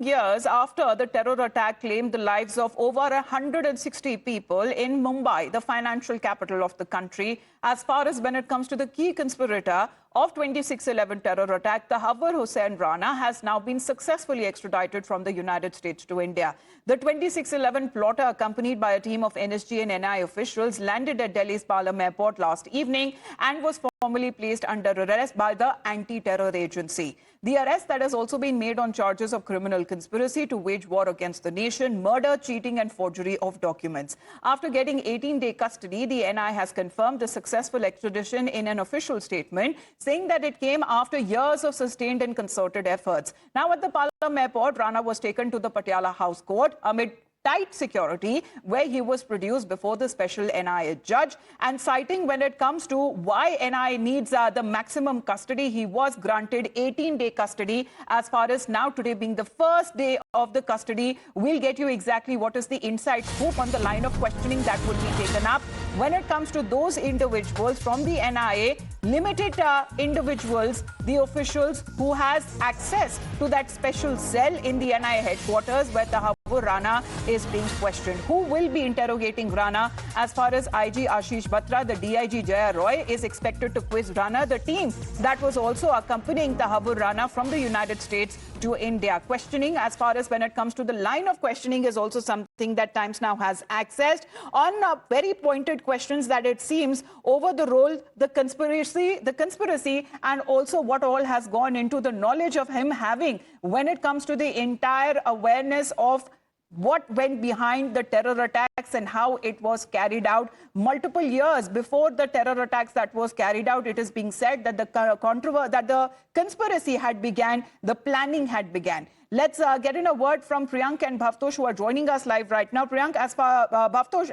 Years after the terror attack claimed the lives of over 160 people in Mumbai, the financial capital of the country, as far as when it comes to the key conspirator of 26/11 terror attack, Tahabur Hussain Rana has now been successfully extradited from the United States to India. The 26/11 plotter, accompanied by a team of NSG and NI officials, landed at Delhi's Palam Airport last evening and was formally placed under arrest by the anti-terror agency. The arrest that has also been made on charges of criminal conspiracy to wage war against the nation, murder, cheating and forgery of documents. After getting 18-day custody, the NI has confirmed the successful extradition in an official statement, saying that it came after years of sustained and concerted efforts. Now at the Palam Airport, Rana was taken to the Patiala House Court amid tight security, where he was produced before the special NIA judge, and citing when it comes to why NIA needs the maximum custody, he was granted 18-day custody. As far as now today being the first day of the custody, we'll get you exactly what is the inside scoop on the line of questioning that will be taken up when it comes to those individuals from the NIA, limited individuals, the officials who has access to that special cell in the NIA headquarters where Tahabur Rana is being questioned. Who will be interrogating Rana? As far as IG Ashish Batra, the DIG Jaya Roy is expected to quiz Rana, the team that was also accompanying Tahabur Rana from the United States to India. Questioning, as far as when it comes to the line of questioning, is also something that Times Now has accessed on very pointed questions that it seems over the role, the conspiracy, and also what all has gone into the knowledge of him having when it comes to the entire awareness of what went behind the terror attacks and how it was carried out. Multiple years before the terror attacks that was carried out, it is being said that the conspiracy had began, the planning had began. Let's get in a word from Priyank and Bhavtosh, who are joining us live right now. Priyank, as far Bhavtosh,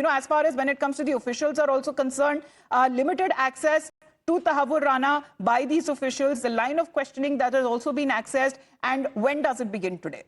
as far as when it comes to the officials are also concerned, limited access to Tahabur Rana by these officials, the line of questioning that has also been accessed, and when does it begin today?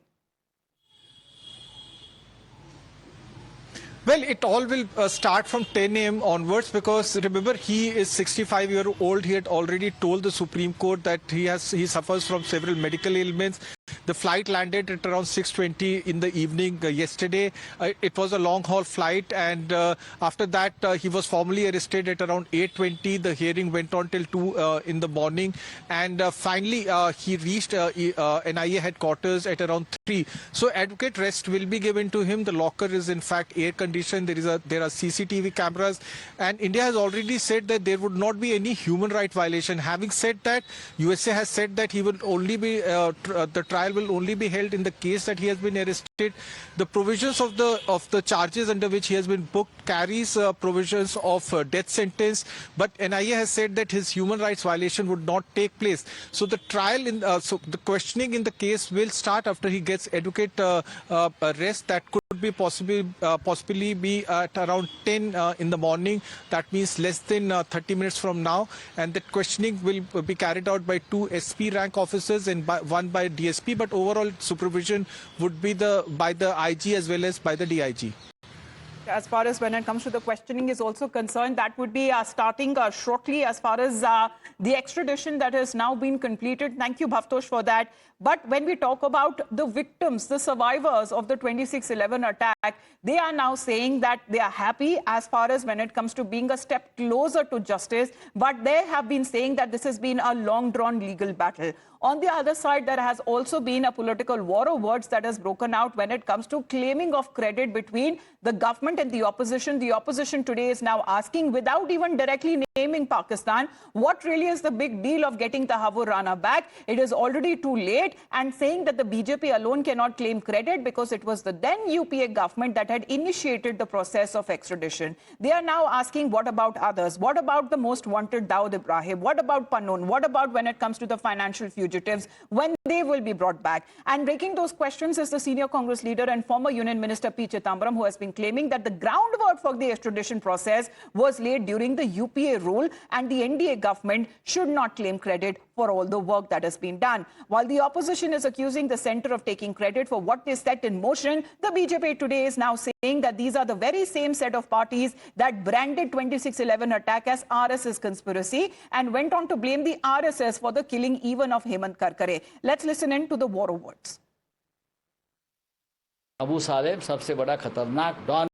Well, it all will start from 10 a.m. onwards, because remember, he is 65-year-old. He had already told the Supreme Court that he suffers from several medical ailments. The flight landed at around 6:20 in the evening yesterday. It was a long-haul flight, and after that, he was formally arrested at around 8:20. The hearing went on till 2 in the morning, and finally he reached NIA headquarters at around 3. So adequate rest will be given to him. The locker is in fact air-conditioned. There are CCTV cameras, and India has already said that there would not be any human right violation. Having said that, USA has said that he will only be the trial will only be held in the case that he has been arrested. The provisions of the charges under which he has been booked carries provisions of death sentence, but NIA has said that his human rights violation would not take place. So the trial so the questioning in the case will start after he gets adequate rest. That could be possibly be at around 10 in the morning. That means less than 30 minutes from now, and that questioning will be carried out by 2 SP rank officers and one by DSP, but overall supervision would be by the IG as well as by the DIG. As far as when it comes to the questioning is also concerned, that would be starting shortly as far as the extradition that has now been completed. Thank you, Bhavtosh, for that. But when we talk about the victims, the survivors of the 26/11 attack, they are now saying that they are happy as far as when it comes to being a step closer to justice. But they have been saying that this has been a long-drawn legal battle. On the other side, there has also been a political war of words that has broken out when it comes to claiming of credit between the government and the opposition. The opposition today is now asking, without even directly naming Pakistan, what really is the big deal of getting Tahabur Rana back? It is already too late, and saying that the BJP alone cannot claim credit because it was the then UPA government that had initiated the process of extradition. They are now asking, what about others? What about the most wanted Dawood Ibrahim? What about Pannoon? What about when it comes to the financial fugitives, when they will be brought back? And raking those questions is the senior Congress leader and former Union Minister P. Chidambaram, who has been claiming that the groundwork for the extradition process was laid during the UPA rule, and the NDA government should not claim credit for all the work that has been done. While the opposition is accusing the centre of taking credit for what they set in motion, the BJP today is now saying that these are the very same set of parties that branded 26/11 attack as RSS conspiracy and went on to blame the RSS for the killing even of Hemant Karkare. Let's listen in to the war of words. Abu Salem सबसे बड़ा खतरनाक don